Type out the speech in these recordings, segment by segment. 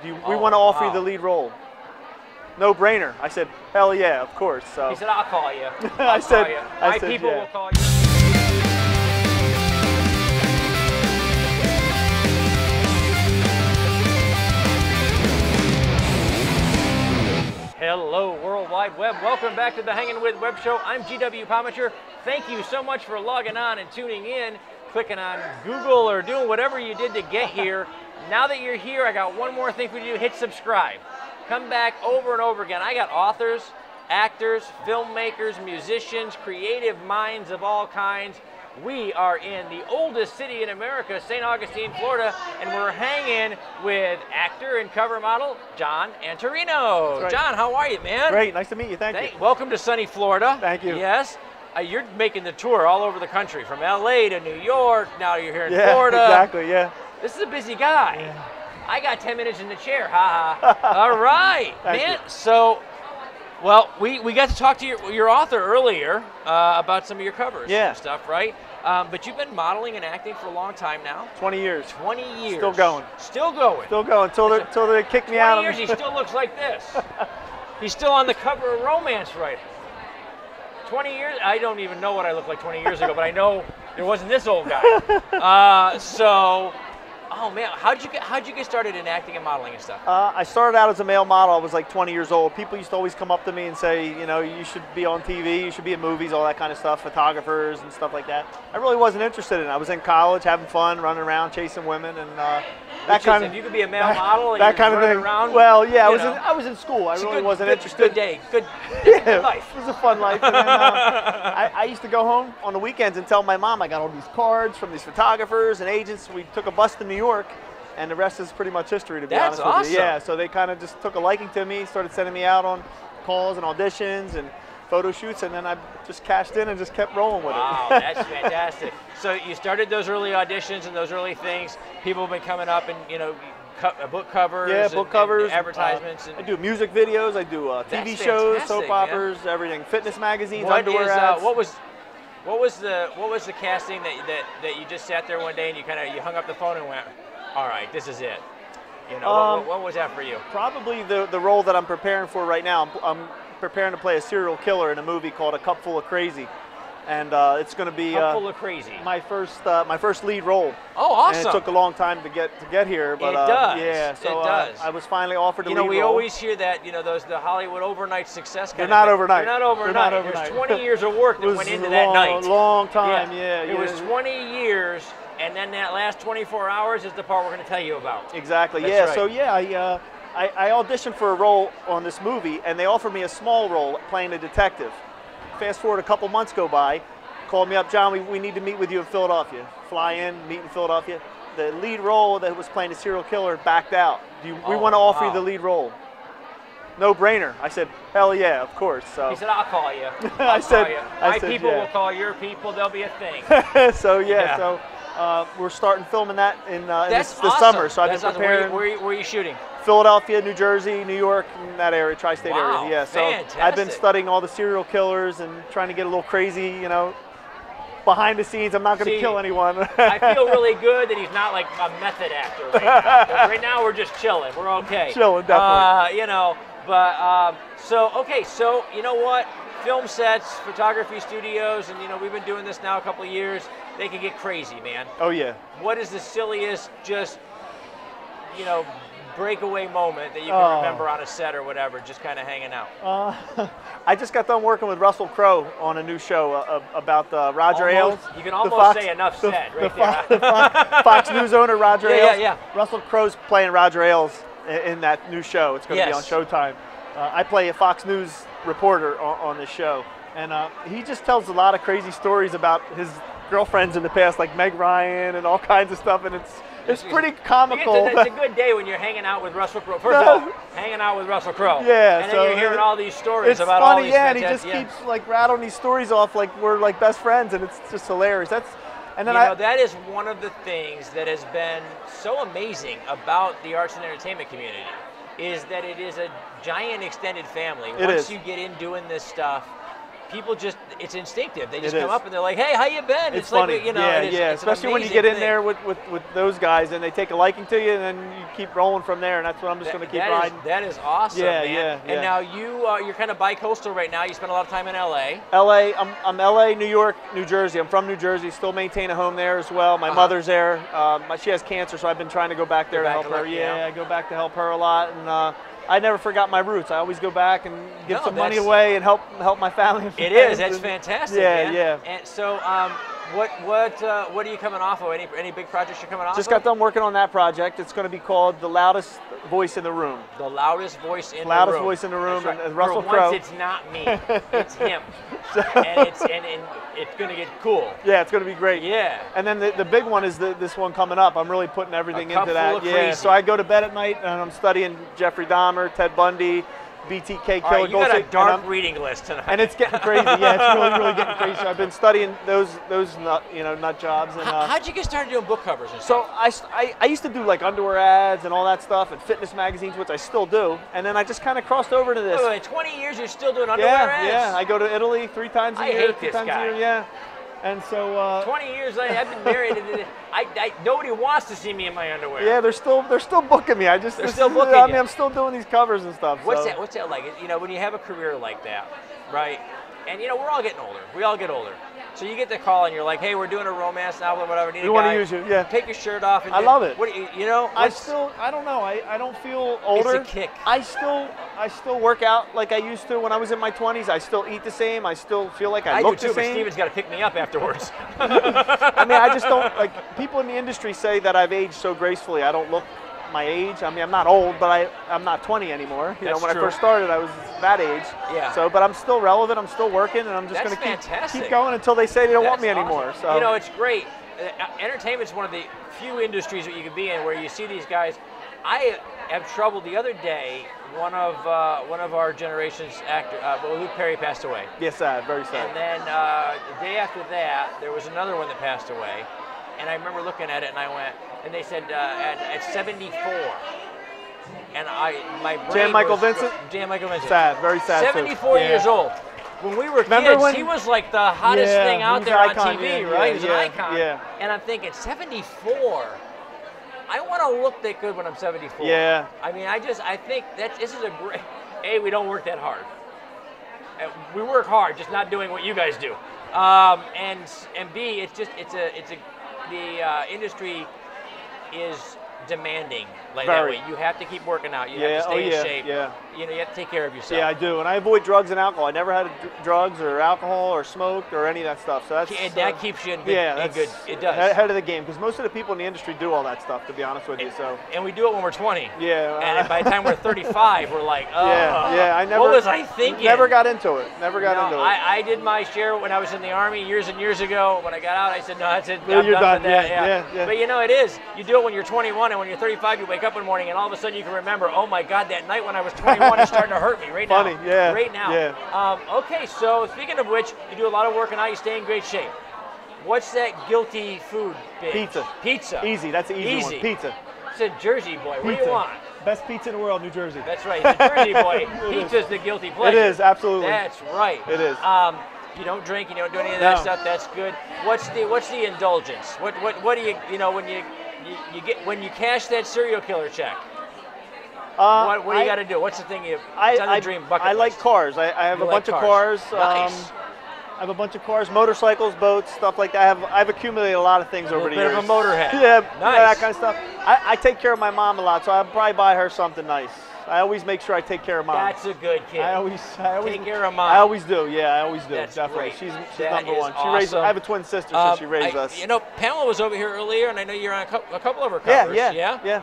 we want to offer you the lead role. No brainer. I said, hell yeah, of course. So he said, I'll call you. I said, my people will call you. Hello, World Wide Web. Welcome back to the Hangin With Web Show. I'm GW Pomichter. Thank you so much for logging on and tuning in, clicking on Google or doing whatever you did to get here. Now that you're here, I got one more thing for you to do. Hit subscribe. Come back over and over again. I got authors, actors, filmmakers, musicians, creative minds of all kinds. We are in the oldest city in America, St. Augustine, Florida, and we're hanging with actor and cover model, John Antorino. Right. John, how are you, man? Great, nice to meet you, thank you. Welcome to sunny Florida. Thank you. Yes, you're making the tour all over the country, from LA to New York, now you're here in Florida. Exactly, yeah. This is a busy guy. Yeah. I got 10 minutes in the chair, haha. All right, man. So, well, we got to talk to your author earlier about some of your covers and stuff, right? But you've been modeling and acting for a long time now. 20 years. 20 years. Still going. Still going. Still going until they kick me out. 20 years, he still looks like this. He's still on the cover of Romance Writer. 20 years, I don't even know what I looked like 20 years ago, but I know there wasn't this old guy. Oh man, how'd you get started in acting and modeling and stuff? I started out as a male model. I was like 20 years old. People used to always come up to me and say, you know, you should be on TV, you should be in movies, all that kind of stuff, photographers and stuff like that. I really wasn't interested in it. I was in college, having fun, running around, chasing women, and that kind of. If you could be a male model, and that kind of thing. Around, well, yeah, I was in school. I really wasn't interested. Good day, good life. It was a fun life. And then, I used to go home on the weekends and tell my mom I got all these cards from these photographers and agents. We took a bus to New York, and the rest is pretty much history, to be honest with you. Yeah, so they kind of just took a liking to me, started sending me out on calls and auditions and photo shoots, and then I just cashed in and just kept rolling with it. Wow, that's fantastic. So you started those early auditions and those early things. People have been coming up and, you know, book covers, book covers, and advertisements. I do music videos, I do TV shows, soap operas, everything, fitness magazines, underwear ads. What was the casting that you just sat there one day and you hung up the phone and went, all right, this is it? You know, what was that for you? Probably the role that I'm preparing for right now. I'm preparing to play a serial killer in a movie called A Cup Full of Crazy. And it's going to be Full of Crazy. my first lead role. Oh, awesome! And it took a long time to get here, but it does. Yeah, so it does. I was finally offered a lead role. We always hear that, you know, the Hollywood overnight success. They're not overnight. They're not overnight. There's 20 years of work that went into that night. Long time. Yeah. It was 20 years, and then that last 24 hours is the part we're going to tell you about. Exactly. That's yeah. right. So yeah, I auditioned for a role on this movie, and they offered me a small role playing a detective. Fast forward a couple months go by. Called me up, John, we need to meet with you in Philadelphia. Fly in, meet in Philadelphia. The lead role that was playing a serial killer backed out. We want to offer you the lead role. No brainer. I said, hell yeah, of course. So he said, I'll call you. I said, my people will call your people. There'll be a thing. So we're starting filming that in this summer. So I've been preparing. Awesome. Where are you shooting? Philadelphia, New Jersey, New York, in that area, tri-state area. Yeah. So fantastic. I've been studying all the serial killers and trying to get a little crazy, you know. Behind the scenes, I'm not going to kill anyone. I feel really good that he's not like a method actor right now. Right now, we're just chilling. We're okay. Chilling, definitely. You know, but so you know what? Film sets, photography studios, and you know, we've been doing this now a couple of years. They can get crazy, man. Oh yeah. What is the silliest, just, you know, breakaway moment that you can remember on a set or whatever, just kind of hanging out? I just got done working with Russell Crowe on a new show about Roger Ailes. You can almost say enough said right there. The Fox News owner, Roger Ailes. Yeah. Russell Crowe's playing Roger Ailes in that new show. It's going to be on Showtime. I play a Fox News reporter on this show. And he just tells a lot of crazy stories about his girlfriends in the past, like Meg Ryan and all kinds of stuff. And it's pretty comical. It's a good day when you're hanging out with Russell Crowe. First of all, hanging out with Russell Crowe. Yeah. And then you're hearing all these stories about funny, all these and he just keeps like rattling these stories off like we're like best friends, and it's just hilarious. That is one of the things that has been so amazing about the arts and entertainment community, is that it is a giant extended family. Once you get in doing this stuff, people just, it's instinctive. They just come up and they're like, hey, how you been? It's funny. Like, you know, yeah. it's Especially when you get in there with those guys and they take a liking to you, and then you keep rolling from there, and that's what I'm just going to keep riding. That is awesome, man. Yeah. And now you're kind of bi-coastal right now. You spend a lot of time in LA. I'm LA, New York, New Jersey. I'm from New Jersey. Still maintain a home there as well. My mother's there. She has cancer, so I've been trying to go back there to help her. Yeah, I go back to help her a lot, and I never forgot my roots. I always go back and give some money away and help my family. It is. That's fantastic. Yeah, man. And so, what are you coming off of? Any big projects you're coming off of? Just got done working on that project. It's going to be called The Loudest Voice in the Room. The Loudest Voice in the Room. Loudest Voice in the Room. Right. And Russell Crowe. Once it's not me. It's him. and it's going to get cool. Yeah, it's going to be great. Yeah. And then the big one is this one coming up. I'm really putting everything into that. Yeah. Crazy. So I go to bed at night and I'm studying Jeffrey Dahmer, Ted Bundy, BTK killer. All right, you got a dark reading list tonight. And it's getting crazy. Yeah, it's really getting crazy. So I've been studying those nut jobs. And how'd you get started doing book covers and so stuff? I used to do like underwear ads and all that stuff and fitness magazines, which I still do. And then I just kind of crossed over to this. Wait, 20 years you're still doing underwear ads? Yeah. I go to Italy 3 times a year. I hate this guy. Yeah. And so 20 years later, I've been married. Nobody wants to see me in my underwear. Yeah, they're still booking me. They're still booking I you. mean, I'm still doing these covers and stuff. What's that like? You know, when you have a career like that, right? And you know, we're all getting older. We all get older. So you get the call and you're like, hey, we're doing a romance novel or whatever. We want to use you. Yeah. Take your shirt off. And I love it. What, you know? I don't know. I don't feel older. It's a kick. I still work out like I used to when I was in my 20s. I still eat the same. I still feel like I look do too, the same. But Steven's got to pick me up afterwards. I mean, I just don't, like, people in the industry say that I've aged so gracefully. I don't look my age. I mean, I'm not old, but I'm not 20 anymore. You know, when I first started, I was that age. Yeah. So, but I'm still relevant. I'm still working, and I'm just going to keep going until they say they don't want me anymore. So, you know, it's great. Entertainment's one of the few industries that you can be in where you see these guys. I have trouble. The other day, one of our generation's actor, Luke Perry, passed away. Yes, sad, very sad. And then the day after that, there was another one that passed away. And I remember looking at it, and I went, and they said at 74. And my brain Jan Michael Vincent? Jan Michael Vincent. Sad, very sad. 74 years old. When we were kids, he was like the hottest thing out there on TV, right? He was an icon. Yeah. And I'm thinking, 74? I want to look that good when I'm 74. Yeah. I mean, I think this is a great, A, we don't work that hard. We work hard, just not doing what you guys do. And B, the industry is demanding like that way. You have to keep working out. You have to stay in shape. Yeah. You know, you have to take care of yourself. Yeah, I do, and I avoid drugs and alcohol. I never had drugs or alcohol or smoked or any of that stuff. So that keeps you in good. It does. Ahead of the game, because most of the people in the industry do all that stuff. To be honest with you, and we do it when we're 20. Yeah. And by the time we're 35, we're like, oh. Yeah. I never. What was I thinking? Never got into it. Never got into it. I did my share when I was in the Army years and years ago. When I got out, I said, no, that's it. You're done. Yeah. But you know, it is. You do it when you're 21, and when you're 35, you wake up one morning, and all of a sudden you can remember, oh my God, that night when I was 21 is starting to hurt me right now. Funny, yeah. Right now. Yeah. Okay, so speaking of which, you do a lot of work and now you stay in great shape. What's that guilty food bit? Pizza. Pizza. Easy. That's the easy one. Pizza. It's a Jersey boy. What do you want? Best pizza in the world, New Jersey. That's right. He's a Jersey boy. Pizza's the guilty pleasure. It is, absolutely. That's right. It is. You don't drink. You don't do any of that stuff. That's good. What's the indulgence? What do when you cash that serial killer check? What do you got to do? What's the thing it's on the dream bucket list? I like cars. I have a bunch of cars. Nice. I have a bunch of cars, motorcycles, boats, stuff like that. I've accumulated a lot of things over the years. A bit of a motorhead. Yeah, nice. That kind of stuff. I take care of my mom a lot, so I'll probably buy her something nice. I always make sure I take care of mom. That's a good kid. I always take care of mom. I always do. Yeah, I always do. That's definitely. Great. She's number one. Awesome. She raised. I have a twin sister, so she raised us. You know, Pamela was over here earlier, and I know you're on a couple of her covers. Yeah.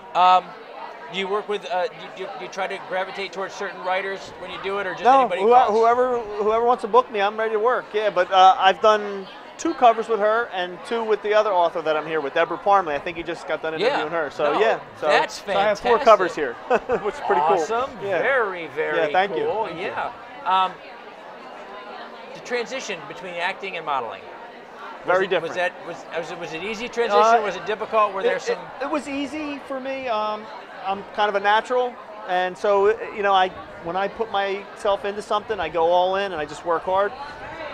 Do you work with? Do you try to gravitate towards certain writers when you do it, or just no, anybody? Calls? Whoever wants to book me, I'm ready to work. Yeah, but I've done 2 covers with her and 2 with the other author that I'm here with, Deborah Parmley. I think you just got done interviewing her. So so that's fantastic. So I have 4 covers here, which is pretty cool. Awesome. Yeah. Very, very cool. Thank you. The transition between acting and modeling. Very different. Was it easy transition? Was it difficult? Were there some? It was easy for me. I'm kind of a natural, and so when I put myself into something, I go all in and I just work hard.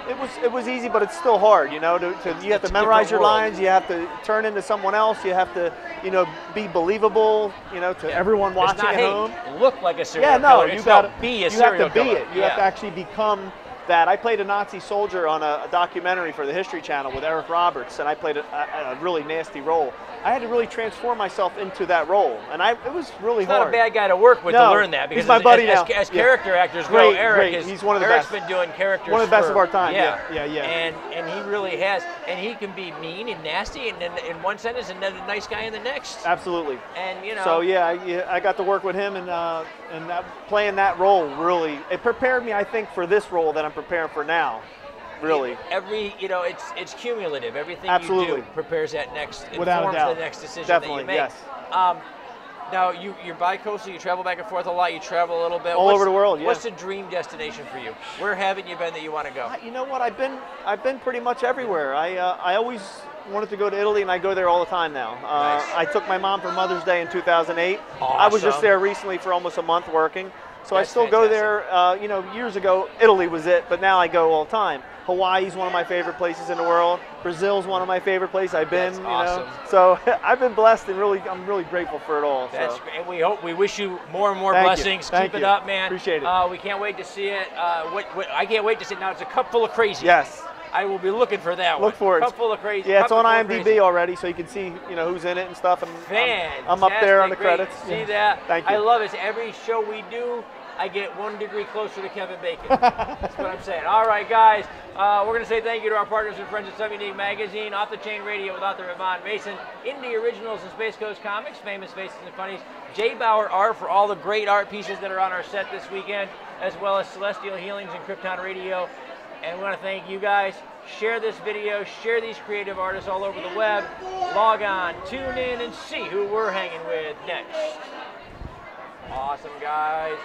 It was easy, but it's still hard, you know. You have to memorize your lines. You have to turn into someone else. You have to, you know, be believable, you know, to everyone watching at home. Look like a serial killer. You got to be a serial killer. You have to be it. You have to actually become that. I played a Nazi soldier on a documentary for the History Channel with Eric Roberts, and I played a really nasty role. I had to really transform myself into that role, and it was really hard. Not a bad guy to work with to learn that. Because he's my buddy now. As character actors go, Eric is he's one of the Eric's best. Been doing characters. One of the best of our time. Yeah. And he really has, and he can be mean and nasty, and then in one sentence, and then a nice guy in the next. Absolutely. And you know. So I got to work with him, and playing that role really it prepared me, I think, for this role that I'm preparing for now. Really. It's cumulative. Everything Absolutely. you do prepares that next, Without a doubt. the next decision Definitely, that you make. Yes. Now, you're bi-coastal, you travel back and forth a lot, you travel a little bit. All over the world, yeah. What's the dream destination for you? Where haven't you been that you want to go? You know what, I've been pretty much everywhere. I always wanted to go to Italy, and I go there all the time now. Nice. I took my mom for Mother's Day in 2008. Awesome. I was just there recently for almost a month working. So That's I still fantastic. go there. Years ago, Italy was it, but now I go all the time. Hawaii's one of my favorite places in the world. Brazil's one of my favorite places I've been. That's awesome. So I've been blessed, and I'm really grateful for it all. That's so. great. And we wish you more and more Thank you. blessings. Thank Keep you. it up, man. Appreciate it. We can't wait to see it. I can't wait to see it. Now it's a cup full of crazy. Yes. I will be looking for that one. Look for it. Cup full of crazy. Yeah, it's on Cup full of IMDb crazy. already, so you can see who's in it and stuff. And Fantastic. I'm up there on the Great credits. to see that. Thank you. I love it. Every show we do, I get 1 degree closer to Kevin Bacon. That's what I'm saying. All right, guys. We're going to say thank you to our partners and friends at Some Unique Magazine, Off the Chain Radio with author Yvonne Mason, Indie Originals and Space Coast Comics, Famous Faces and Funnies, J. Bauer Art for all the great art pieces that are on our set this weekend, as well as Celestial Healings and Krypton Radio. And we want to thank you guys. Share this video, share these creative artists all over the web. Log on, tune in, and see who we're hanging with next. Awesome, guys.